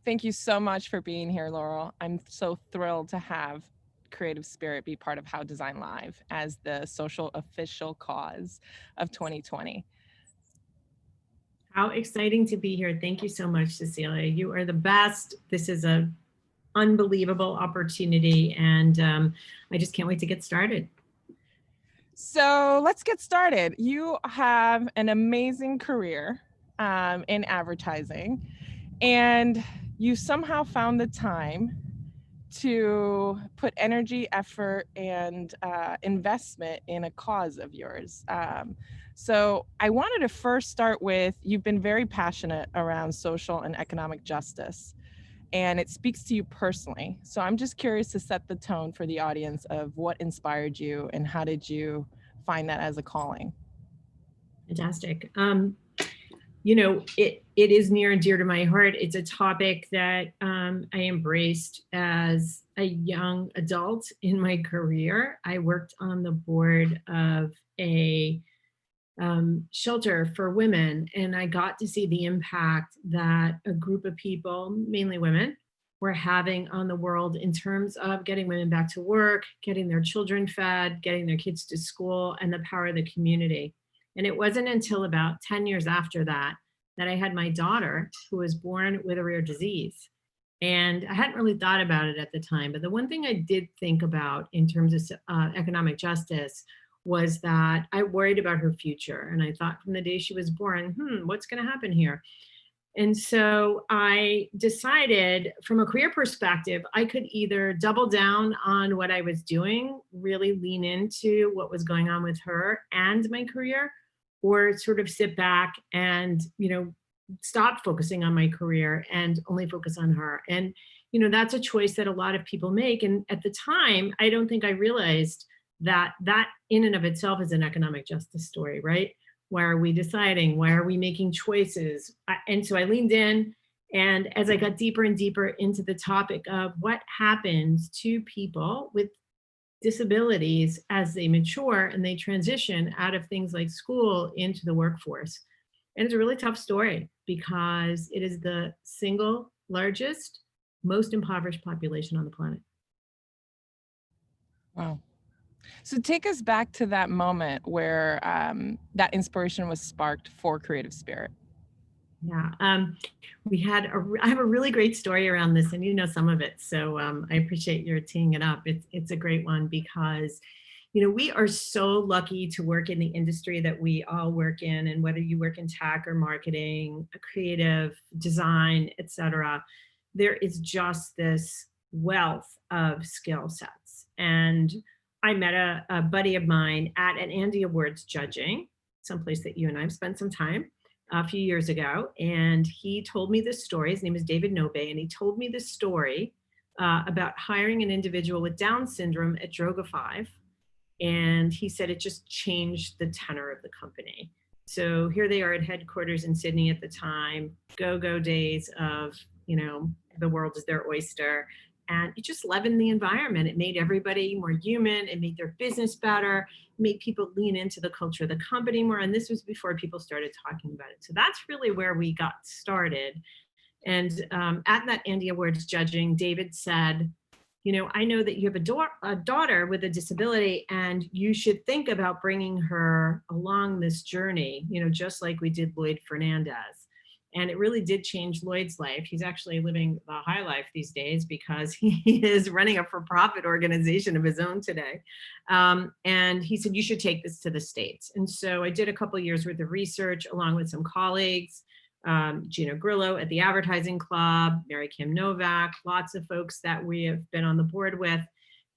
Thank you so much for being here, Laurel. I'm so thrilled to have Creative Spirit be part of How Design Live as the social official cause of 2020. How exciting to be here. Thank you so much, Cecilia. You are the best. This is an unbelievable opportunity, and I just can't wait to get started. So let's get started. You have an amazing career in advertising, and you somehow found the time to put energy, effort, and investment in a cause of yours. So I wanted to first start with, you've been very passionate around social and economic justice, and it speaks to you personally. So I'm just curious to set the tone for the audience of what inspired you and how did you find that as a calling? Fantastic. You know, it is near and dear to my heart. It's a topic that I embraced as a young adult in my career. I worked on the board of a shelter for women, and I got to see the impact that a group of people, mainly women, were having on the world in terms of getting women back to work, getting their children fed, getting their kids to school, and the power of the community. And it wasn't until about 10 years after that that I had my daughter, who was born with a rare disease. And I hadn't really thought about it at the time. But the one thing I did think about in terms of economic justice was that I worried about her future. And I thought from the day she was born, what's going to happen here? And so I decided from a career perspective, I could either double down on what I was doing, really lean into what was going on with her and my career, or sort of sit back and, stop focusing on my career and only focus on her. And, that's a choice that a lot of people make. And at the time, I don't think I realized that in and of itself is an economic justice story, right? Why are we deciding? Why are we making choices? And so I leaned in, and as I got deeper and deeper into the topic of what happens to people with disabilities as they mature and they transition out of things like school into the workforce. And it's a really tough story because it is the single largest, most impoverished population on the planet. Wow. So take us back to that moment where that inspiration was sparked for Creative Spirit. Yeah, I have a really great story around this, and you know some of it. So I appreciate your teeing it up. It's a great one because, we are so lucky to work in the industry that we all work in, and whether you work in tech or marketing, creative design, etc., there is just this wealth of skill sets. And I met a buddy of mine at an Andy Awards judging, someplace that you and I have spent some time a few years ago. And he told me this story. His name is David Nobe. And he told me this story about hiring an individual with Down syndrome at Droga 5. And he said it just changed the tenor of the company. So here they are at headquarters in Sydney at the time, go days of, the world is their oyster. And it just leavened the environment. It made everybody more human. It made their business better. It made people lean into the culture of the company more. And this was before people started talking about it. So that's really where we got started. And at that Andy Awards judging, David said, I know that you have a daughter with a disability, and you should think about bringing her along this journey, just like we did Lloyd Fernandez. And it really did change Lloyd's life. He's actually living the high life these days because he is running a for-profit organization of his own today. And he said, you should take this to the States. And so I did a couple of years worth of research along with some colleagues, Gino Grillo at the Advertising Club, Mary Kim Novak, lots of folks that we have been on the board with.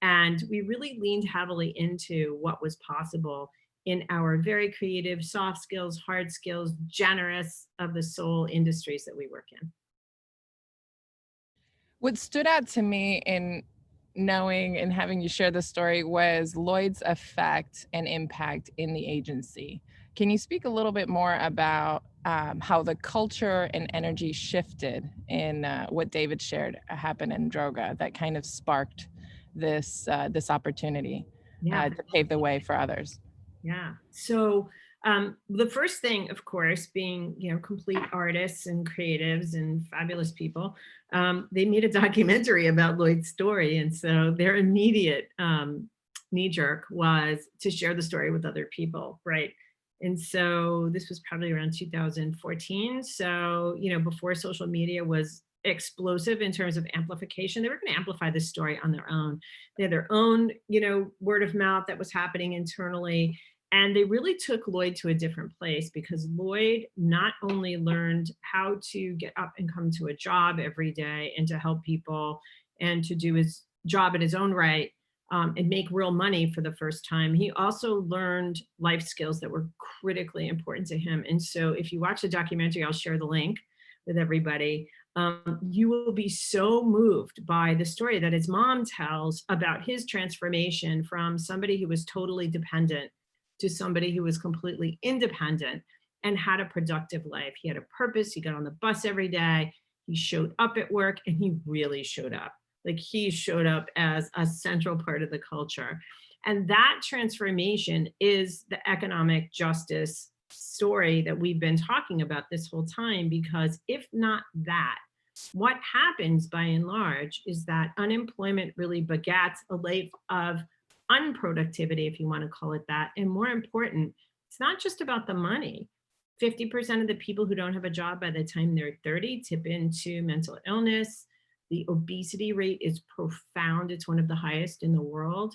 And we really leaned heavily into what was possible in our very creative, soft skills, hard skills, generous of the soul industries that we work in. What stood out to me in knowing and having you share the story was Lloyd's effect and impact in the agency. Can you speak a little bit more about how the culture and energy shifted in what David shared happened in Droga that kind of sparked this opportunity to pave the way for others? Yeah. So The first thing, of course, being, complete artists and creatives and fabulous people, they made a documentary about Lloyd's story. And so their immediate knee jerk was to share the story with other people, right? And so this was probably around 2014. So, before social media was explosive in terms of amplification, they were going to amplify this story on their own. They had their own, word of mouth that was happening internally. And they really took Lloyd to a different place, because Lloyd not only learned how to get up and come to a job every day and to help people and to do his job in his own right, and make real money for the first time, he also learned life skills that were critically important to him. And so if you watch the documentary, I'll share the link with everybody. You will be so moved by the story that his mom tells about his transformation from somebody who was totally dependent to somebody who was completely independent and had a productive life. He had a purpose. He got on the bus every day. He showed up at work, and he really showed up. Like, he showed up as a central part of the culture. And that transformation is the economic justice story that we've been talking about this whole time, because if not that, what happens by and large is that unemployment really begats a life of unproductivity, if you want to call it that. And more important, it's not just about the money. 50% of the people who don't have a job by the time they're 30 tip into mental illness. The obesity rate is profound. It's one of the highest in the world.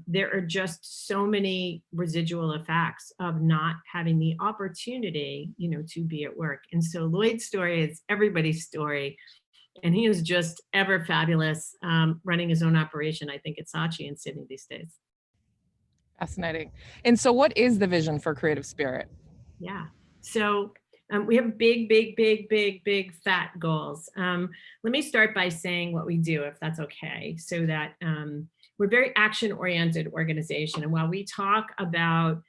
There are just so many residual effects of not having the opportunity, to be at work. And so Lloyd's story is everybody's story. And he is just ever fabulous, running his own operation, I think, at Saatchi in Sydney these days. Fascinating. And so what is the vision for Creative Spirit? Yeah. So we have big, fat goals. Let me start by saying what we do, if that's okay, so that we're a very action-oriented organization. And while we talk about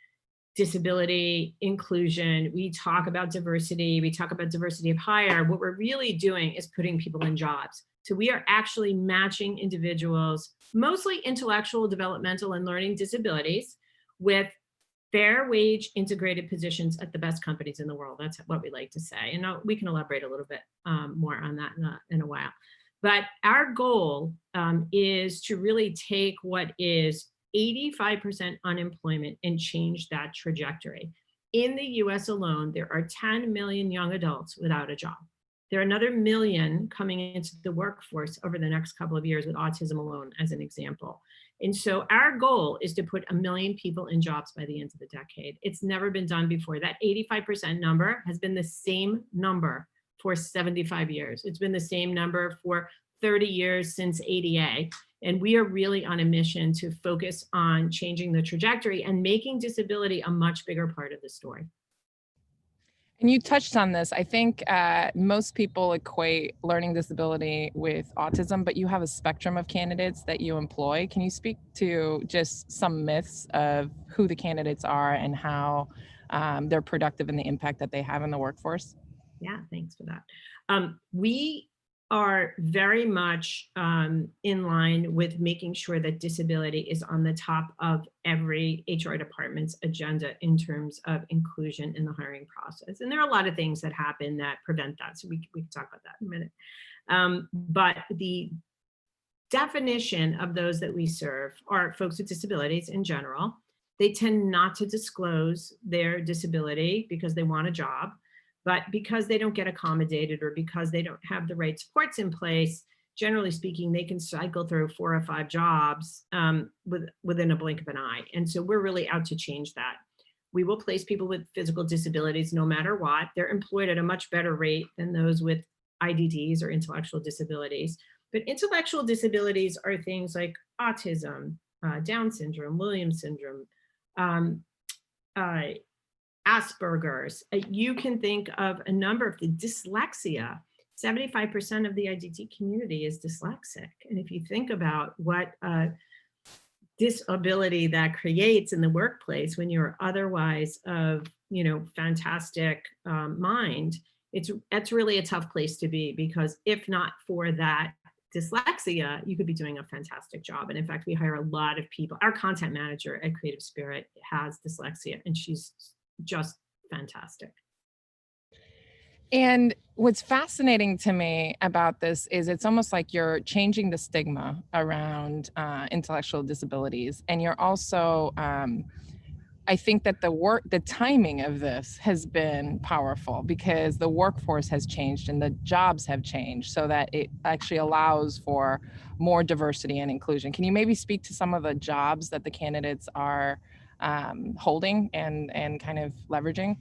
disability inclusion, we talk about diversity, we talk about diversity of hire, what we're really doing is putting people in jobs. So we are actually matching individuals, mostly intellectual, developmental, and learning disabilities, with fair wage integrated positions at the best companies in the world. That's what we like to say. And we can elaborate a little bit more on that in a while. But our goal is to really take what is 85% unemployment and change that trajectory. In the US alone, there are 10 million young adults without a job. There are another million coming into the workforce over the next couple of years with autism alone, as an example. And so our goal is to put 1 million people in jobs by the end of the decade. It's never been done before. That 85% number has been the same number for 75 years. It's been the same number for 30 years since ADA. And we are really on a mission to focus on changing the trajectory and making disability a much bigger part of the story. And you touched on this. I think most people equate learning disability with autism, but you have a spectrum of candidates that you employ. Can you speak to just some myths of who the candidates are and how they're productive and the impact that they have in the workforce? Yeah, thanks for that. We are very much in line with making sure that disability is on the top of every HR department's agenda in terms of inclusion in the hiring process. And there are a lot of things that happen that prevent that. So we can talk about that in a minute. But the definition of those that we serve are folks with disabilities in general. They tend not to disclose their disability because they want a job. But because they don't get accommodated or because they don't have the right supports in place, generally speaking, they can cycle through 4 or 5 jobs within a blink of an eye. And so we're really out to change that. We will place people with physical disabilities no matter what. They're employed at a much better rate than those with IDDs or intellectual disabilities. But intellectual disabilities are things like autism, Down syndrome, Williams syndrome, Asperger's. You can think of a number of the dyslexia. 75% of the IDT community is dyslexic. And if you think about what disability that creates in the workplace when you're otherwise of, fantastic mind, it's really a tough place to be, because if not for that dyslexia, you could be doing a fantastic job. And in fact, we hire a lot of people. Our content manager at Creative Spirit has dyslexia, and she's just fantastic. And what's fascinating to me about this is it's almost like you're changing the stigma around intellectual disabilities. And you're also, I think that the timing of this has been powerful because the workforce has changed and the jobs have changed so that it actually allows for more diversity and inclusion. Can you maybe speak to some of the jobs that the candidates are holding and kind of leveraging?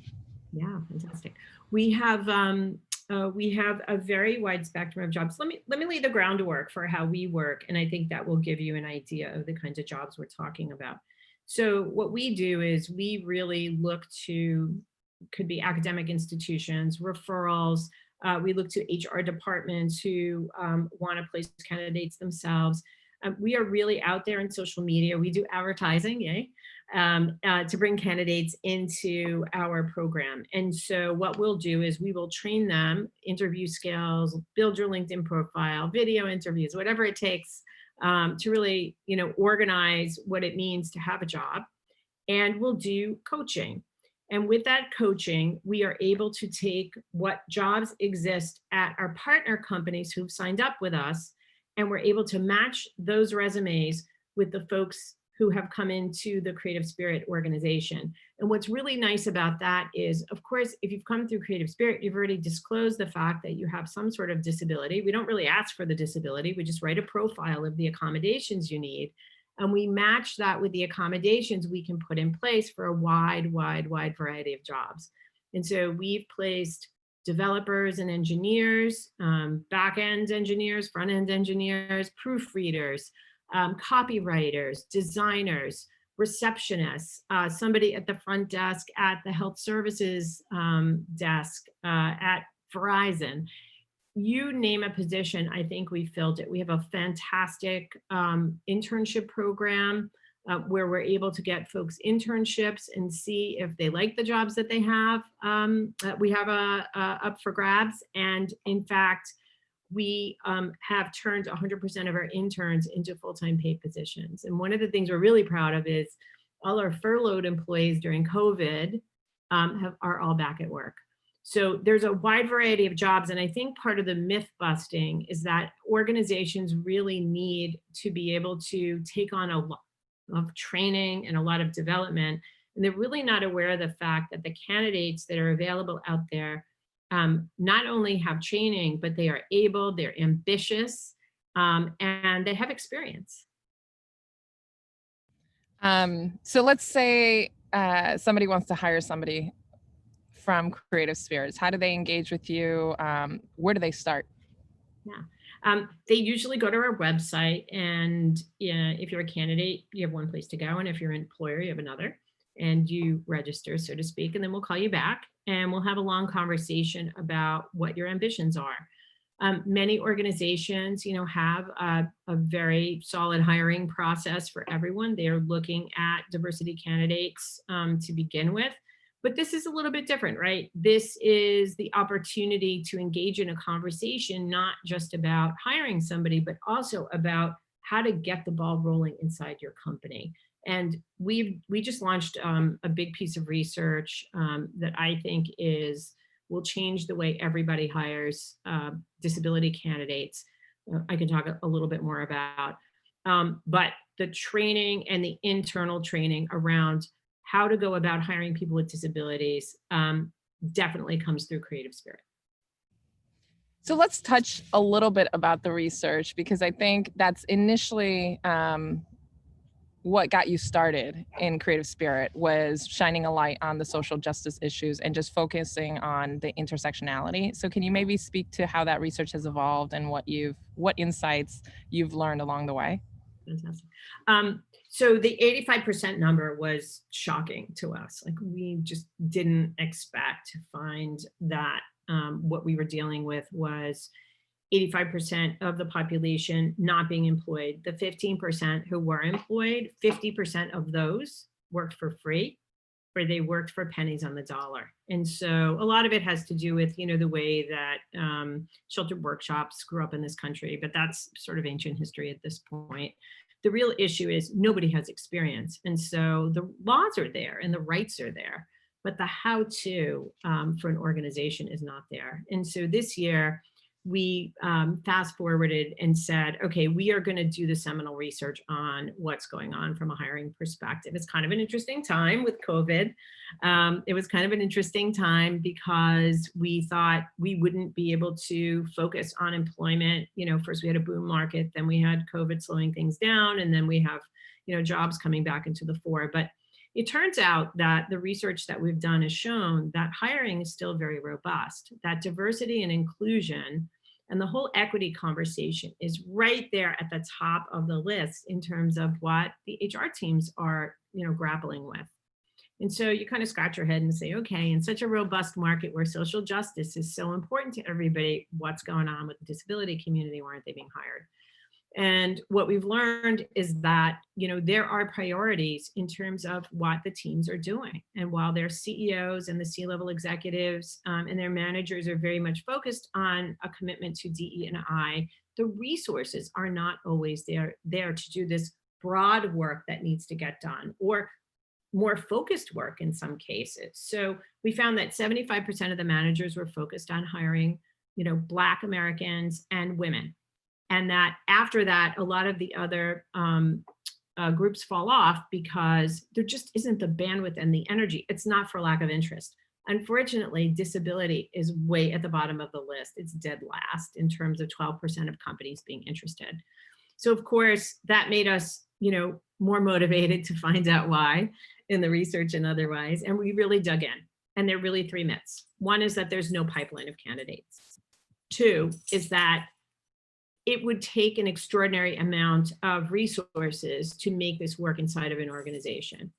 Yeah, fantastic. We have a very wide spectrum of jobs. Let me lay the groundwork for how we work, and I think that will give you an idea of the kinds of jobs we're talking about. So what we do is we really look to, could be academic institutions, referrals. We look to HR departments who want to place candidates themselves. We are really out there in social media. We do advertising, yay, to bring candidates into our program. And so what we'll do is we will train them, interview skills, build your LinkedIn profile, video interviews, whatever it takes to really, organize what it means to have a job. And we'll do coaching. And with that coaching, we are able to take what jobs exist at our partner companies who've signed up with us, and we're able to match those resumes with the folks who have come into the Creative Spirit organization. And what's really nice about that is, of course, if you've come through Creative Spirit, you've already disclosed the fact that you have some sort of disability. We don't really ask for the disability. We just write a profile of the accommodations you need. And we match that with the accommodations we can put in place for a wide variety of jobs. And so we've placed developers and engineers, back-end engineers, front-end engineers, proofreaders, copywriters, designers, receptionists, somebody at the front desk at the health services desk at Verizon. You name a position, I think we filled it. We have a fantastic internship program where we're able to get folks internships and see if they like the jobs that they have. We have up for grabs. And in fact, we have turned 100% of our interns into full-time paid positions. And one of the things we're really proud of is all our furloughed employees during COVID are all back at work. So there's a wide variety of jobs. And I think part of the myth busting is that organizations really need to be able to take on a lot of training and a lot of development. And they're really not aware of the fact that the candidates that are available out there not only have training, but they are able, they're ambitious, and they have experience. So let's say somebody wants to hire somebody from Creative Spirits. How do they engage with you? Where do they start? Yeah. They usually go to our website, and if you're a candidate, you have one place to go. And if you're an employer, you have another, and you register, so to speak, and then we'll call you back and we'll have a long conversation about what your ambitions are. Many organizations, have a very solid hiring process for everyone. They are looking at diversity candidates to begin with. But this is a little bit different, right? This is the opportunity to engage in a conversation, not just about hiring somebody, but also about how to get the ball rolling inside your company. And we just launched a big piece of research that I think will change the way everybody hires disability candidates. I can talk a little bit more about, but the training and the internal training around how to go about hiring people with disabilities definitely comes through Creative Spirit. So let's touch a little bit about the research, because I think that's initially what got you started in Creative Spirit, was shining a light on the social justice issues and just focusing on the intersectionality. So can you maybe speak to how that research has evolved and what insights you've learned along the way? Fantastic. So the 85% number was shocking to us. Like, we just didn't expect to find that what we were dealing with was 85% of the population not being employed. The 15% who were employed, 50% of those worked for free, or they worked for pennies on the dollar. And so a lot of it has to do with, the way that sheltered workshops grew up in this country, but that's sort of ancient history at this point. The real issue is nobody has experience. And so the laws are there and the rights are there, but the how-to for an organization is not there. And so this year, we fast forwarded and said, okay, we are going to do the seminal research on what's going on from a hiring perspective. It's kind of an interesting time with COVID. It was kind of an interesting time because we thought we wouldn't be able to focus on employment. First we had a boom market, then we had COVID slowing things down, and then we have, jobs coming back into the fore. But it turns out that the research that we've done has shown that hiring is still very robust, that diversity and inclusion and the whole equity conversation is right there at the top of the list in terms of what the HR teams are, grappling with. And so you kind of scratch your head and say, okay, in such a robust market where social justice is so important to everybody, what's going on with the disability community? Why aren't they being hired? And what we've learned is that, there are priorities in terms of what the teams are doing. And while their CEOs and the C-level executives and their managers are very much focused on a commitment to DE&I, the resources are not always there to do this broad work that needs to get done, or more focused work in some cases. So we found that 75% of the managers were focused on hiring, Black Americans and women. And that after that, a lot of the other groups fall off because there just isn't the bandwidth and the energy. It's not for lack of interest. Unfortunately, disability is way at the bottom of the list. It's dead last in terms of 12% of companies being interested. So of course, that made us, more motivated to find out why in the research and otherwise. And we really dug in. And there are really three myths. One is that there's no pipeline of candidates. Two is that it would take an extraordinary amount of resources to make this work inside of an organization.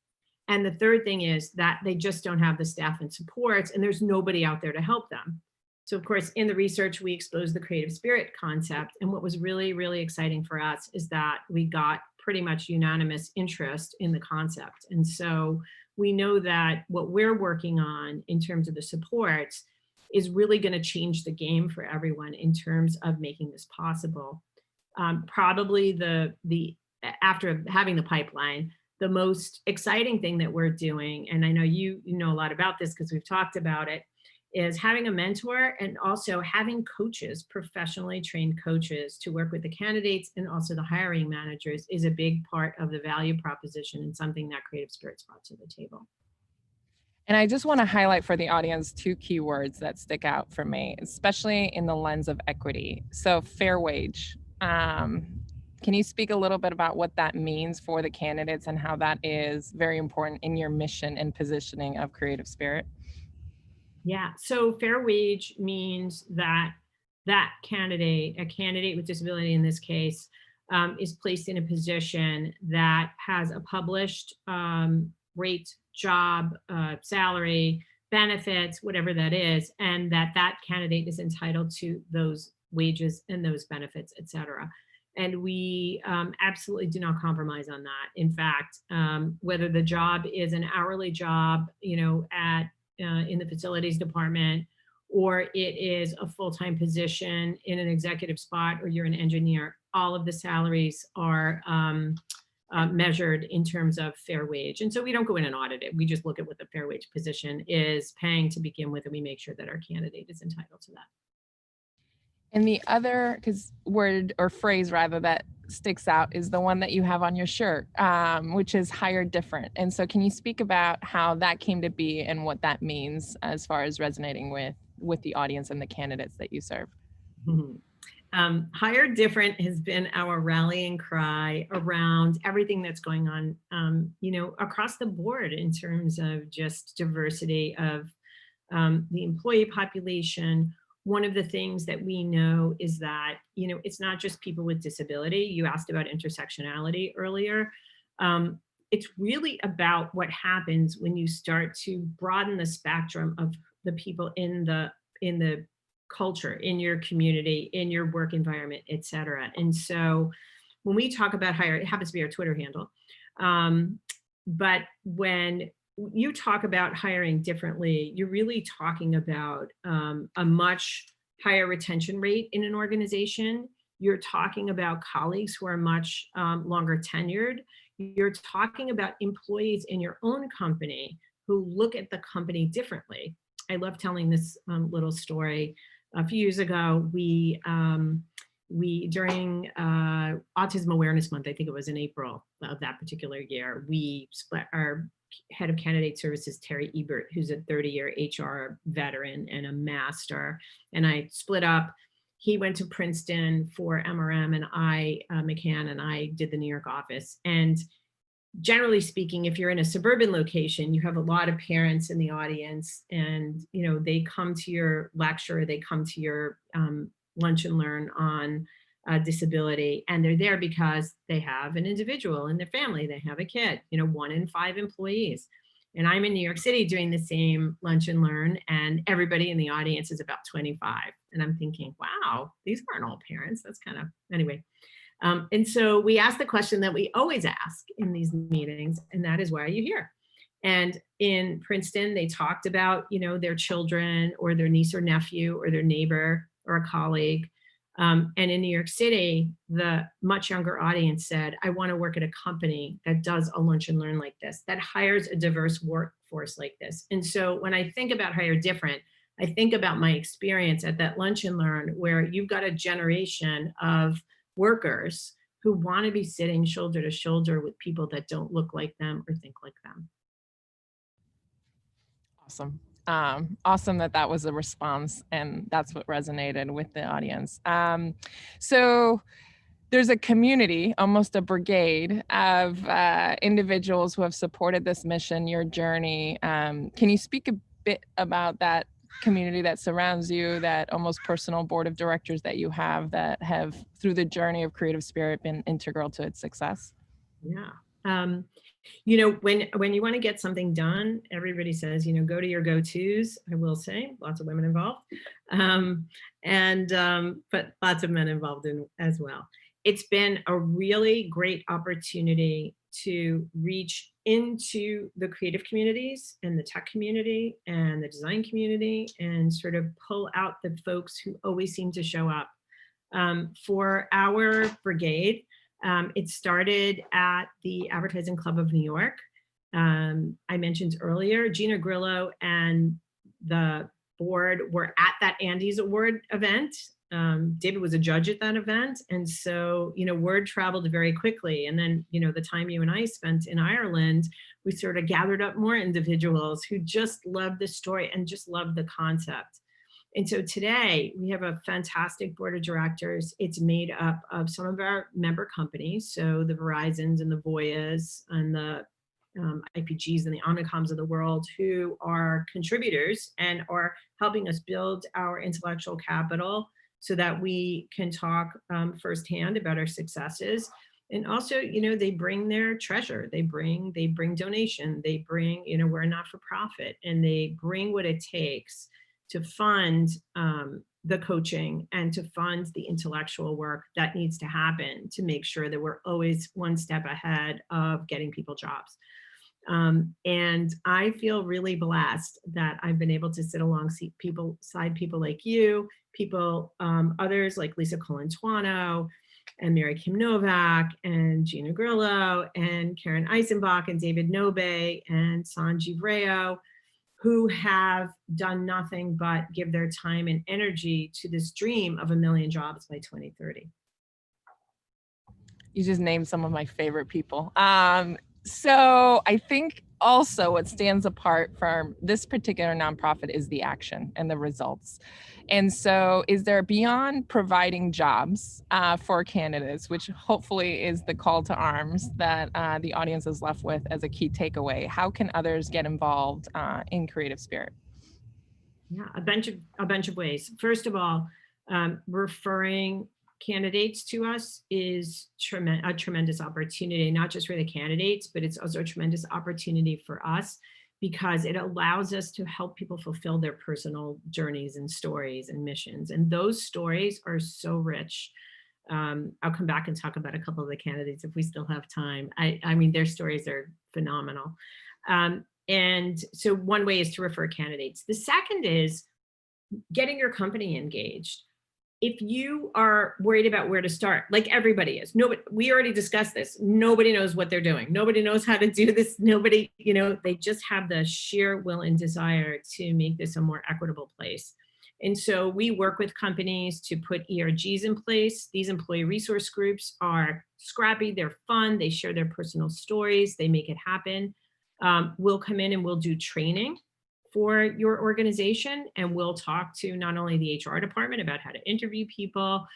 And the third thing is that they just don't have the staff and supports, and there's nobody out there to help them. So of course, in the research, we exposed the creative spirit concept. And what was really, really exciting for us is that we got pretty much unanimous interest in the concept. And so we know that what we're working on in terms of the supports is really going to change the game for everyone in terms of making this possible. Probably after having the pipeline, the most exciting thing that we're doing, and I know you know a lot about this because we've talked about it, is having a mentor and also having coaches, professionally trained coaches, to work with the candidates and also the hiring managers is a big part of the value proposition and something that Creative Spirit's brought to the table. And I just want to highlight for the audience two keywords that stick out for me, especially in the lens of equity. So fair wage. Can you speak a little bit about what that means for the candidates and how that is very important in your mission and positioning of Creative Spirit? Yeah, so fair wage means that a candidate with disability in this case, is placed in a position that has a published rate, job, salary, benefits, whatever that is, and that candidate is entitled to those wages and those benefits, et cetera. And we absolutely do not compromise on that. In fact, whether the job is an hourly job, in the facilities department, or it is a full-time position in an executive spot, or you're an engineer, all of the salaries are measured in terms of fair wage. And so we don't go in and audit it. We just look at what the fair wage position is paying to begin with, and we make sure that our candidate is entitled to that. And the other word or phrase rather that sticks out is the one that you have on your shirt, which is hire different. And so can you speak about how that came to be and what that means as far as resonating with the audience and the candidates that you serve? Mm-hmm. Hire different has been our rallying cry around everything that's going on, across the board in terms of just diversity of the employee population. One of the things that we know is that, it's not just people with disability. You asked about intersectionality earlier. It's really about what happens when you start to broaden the spectrum of the people in the culture, in your community, in your work environment, et cetera. And so when we talk about hire, it happens to be our Twitter handle. But when you talk about hiring differently, you're really talking about a much higher retention rate in an organization. You're talking about colleagues who are much longer tenured. You're talking about employees in your own company who look at the company differently. I love telling this little story. A few years ago, we during Autism Awareness Month, I think it was in April of that particular year, we split our head of candidate services, Terry Ebert, who's a 30-year HR veteran and a master, and I split up. He went to Princeton for MRM, and I, McCann, and I did the New York office. And generally speaking, if you're in a suburban location, you have a lot of parents in the audience, and they come to your lecture, they come to your lunch and learn on disability, and they're there because they have an individual in their family, they have a kid, 1 in 5 employees. And I'm in New York City doing the same lunch and learn, and everybody in the audience is about 25. And I'm thinking, wow, these aren't all parents. That's kind of, anyway. And so we asked the question that we always ask in these meetings, and that is, why are you here? And in Princeton, they talked about, their children or their niece or nephew or their neighbor or a colleague. And in New York City, the much younger audience said, I want to work at a company that does a lunch and learn like this, that hires a diverse workforce like this. And so when I think about Hire Different, I think about my experience at that lunch and learn, where you've got a generation of workers who want to be sitting shoulder to shoulder with people that don't look like them or think like them. Awesome. Awesome that was a response, and that's what resonated with the audience. So there's a community, almost a brigade of individuals who have supported this mission, your journey. Can you speak a bit about that community that surrounds you, that almost personal board of directors that you have, that have, through the journey of Creative Spirit, been integral to its success? Yeah. When you want to get something done, everybody says, go to your go-tos. I will say, lots of women involved, but lots of men involved as well. It's been a really great opportunity to reach into the creative communities and the tech community and the design community, and sort of pull out the folks who always seem to show up. For our brigade, it started at the Advertising Club of New York. I mentioned earlier, Gina Grillo and the board were at that Andy's Award event. David was a judge at that event. And so, word traveled very quickly. And then, the time you and I spent in Ireland, we sort of gathered up more individuals who just loved the story and just loved the concept. And so today we have a fantastic board of directors. It's made up of some of our member companies, so the Verizons and the Voyas and the IPGs and the Omnicoms of the world, who are contributors and are helping us build our intellectual capital so that we can talk firsthand about our successes. And also, they bring their treasure, they bring donation, they bring, we're a not-for-profit, and they bring what it takes to fund the coaching and to fund the intellectual work that needs to happen to make sure that we're always one step ahead of getting people jobs. And I feel really blessed that I've been able to sit alongside people like you, others like Lisa Colantuano and Mary Kim Novak and Gina Grillo and Karen Eisenbach and David Nobe and Sanjeev Rao, who have done nothing but give their time and energy to this dream of 1 million jobs by 2030. You just named some of my favorite people. So I think also what stands apart from this particular nonprofit is the action and the results. And so is there, beyond providing jobs for candidates, which hopefully is the call to arms that the audience is left with as a key takeaway, how can others get involved in Creative Spirit? Yeah, a bunch of ways. First of all, referring candidates to us is a tremendous opportunity, not just for the candidates, but it's also a tremendous opportunity for us, because it allows us to help people fulfill their personal journeys and stories and missions. And those stories are so rich. I'll come back and talk about a couple of the candidates if we still have time. I mean, their stories are phenomenal. And so one way is to refer candidates. The second is getting your company engaged. if you are worried about where to start, like everybody is, nobody, we already discussed this. Nobody knows what they're doing. Nobody knows how to do this. Nobody, they just have the sheer will and desire to make this a more equitable place. And so we work with companies to put ERGs in place. These employee resource groups are scrappy, they're fun, they share their personal stories, they make it happen. We'll come in and we'll do training for your organization, and we'll talk to not only the HR department about how to interview people,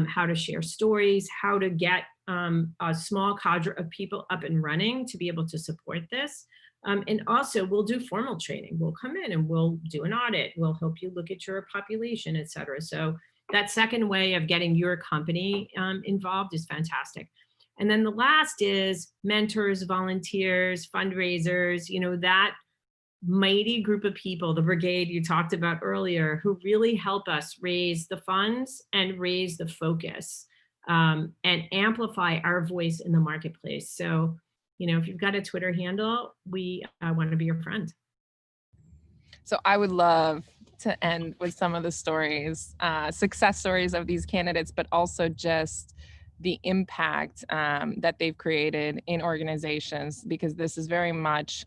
how to share stories, how to get a small cadre of people up and running to be able to support this. And also we'll do formal training. We'll come in and we'll do an audit. We'll help you look at your population, et cetera. So that second way of getting your company involved is fantastic. And then the last is mentors, volunteers, fundraisers, that mighty group of people, the brigade you talked about earlier, who really help us raise the funds and raise the focus and amplify our voice in the marketplace. So, if you've got a Twitter handle, we want to be your friend. So I would love to end with some of the stories, success stories of these candidates, but also just the impact that they've created in organizations, because this is very much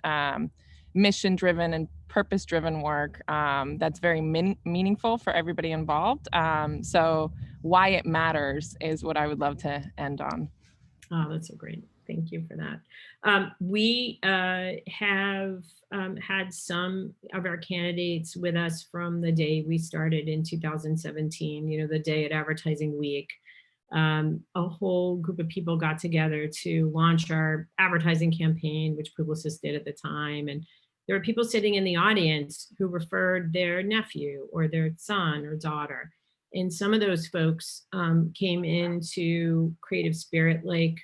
mission-driven and purpose-driven work that's very meaningful for everybody involved. So why it matters is what I would love to end on. Oh, that's so great. Thank you for that. We have had some of our candidates with us from the day we started in 2017, the day at Advertising Week. A whole group of people got together to launch our advertising campaign, which Publicis did at the time. And there were people sitting in the audience who referred their nephew or their son or daughter. And some of those folks came into Creative Spirit, like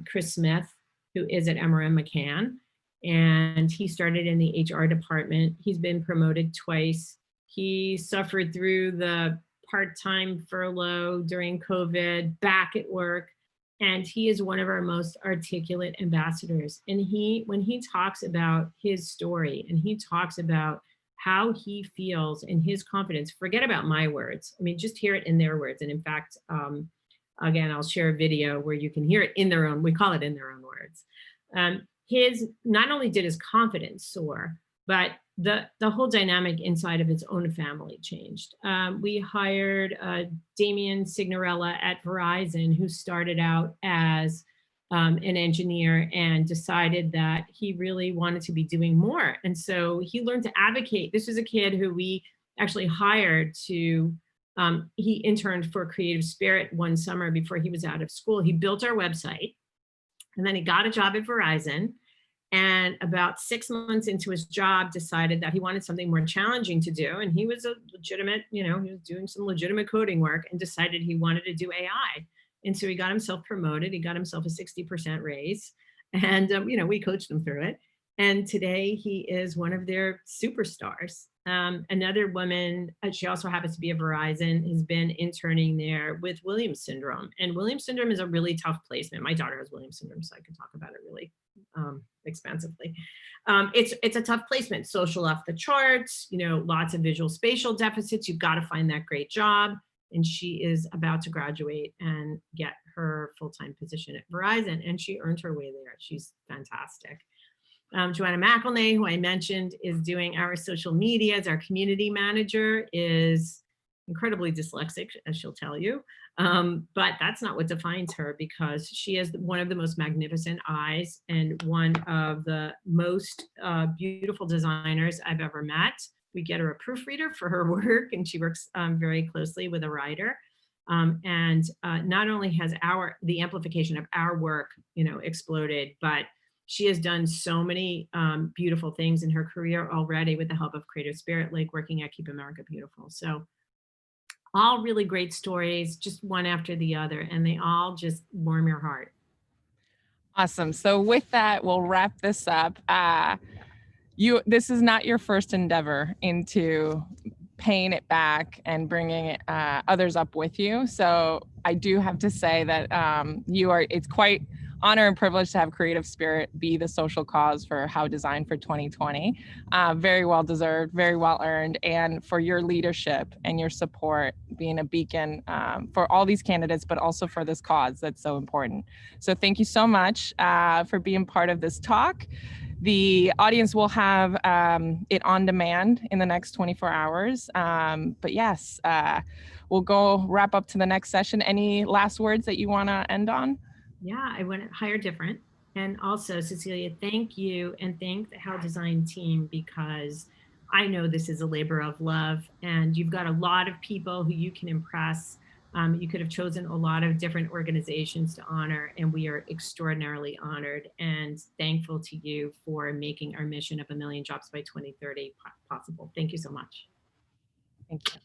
Chris Smith, who is at MRM McCann, and he started in the HR department. He's been promoted twice. He suffered through the part-time furlough during COVID, back at work, and he is one of our most articulate ambassadors. And when he talks about his story and he talks about how he feels and his confidence, forget about my words. I mean, just hear it in their words. And in fact, again, I'll share a video where you can hear it in their own, we call it in their own words. Not only did his confidence soar, but the whole dynamic inside of his own family changed. We hired Damian Signorella at Verizon, who started out as an engineer and decided that he really wanted to be doing more. And so he learned to advocate. This was a kid who we actually hired to, he interned for Creative Spirit one summer before he was out of school. He built our website, and then he got a job at Verizon. And about 6 months into his job, decided that he wanted something more challenging to do. And he was a legitimate, he was doing some legitimate coding work, and decided he wanted to do AI. And so he got himself promoted. He got himself a 60% raise. And, we coached him through it. And today he is one of their superstars. Another woman, she also happens to be at Verizon, has been interning there with Williams syndrome. And Williams syndrome is a really tough placement. My daughter has Williams syndrome, so I can talk about it really expansively. It's a tough placement, social off the charts, lots of visual spatial deficits. You've got to find that great job. And she is about to graduate and get her full-time position at Verizon, and she earned her way there. She's fantastic. Joanna McElnay, who I mentioned, is doing our social media as our community manager, is incredibly dyslexic, as she'll tell you. But that's not what defines her, because she has one of the most magnificent eyes and one of the most beautiful designers I've ever met. We get her a proofreader for her work, and she works very closely with a writer. And not only has the amplification of our work, exploded, but she has done so many beautiful things in her career already with the help of Creative Spirit, like working at Keep America Beautiful. So all really great stories, just one after the other, and they all just warm your heart. Awesome. So with that, we'll wrap this up. This is not your first endeavor into paying it back and bringing others up with you. So I do have to say that it's quite honor and privilege to have Creative Spirit be the social cause for How Design for 2020. Very well deserved, very well earned, and for your leadership and your support, being a beacon for all these candidates, but also for this cause that's so important. So thank you so much for being part of this talk. The audience will have it on demand in the next 24 hours. But yes, we'll go wrap up to the next session. Any last words that you want to end on? Yeah, I want to hire different. And also, Cecilia, thank you and thank the How Design team, because I know this is a labor of love and you've got a lot of people who you can impress. You could have chosen a lot of different organizations to honor, and we are extraordinarily honored and thankful to you for making our mission of 1 million jobs by 2030 possible. Thank you so much. Thank you.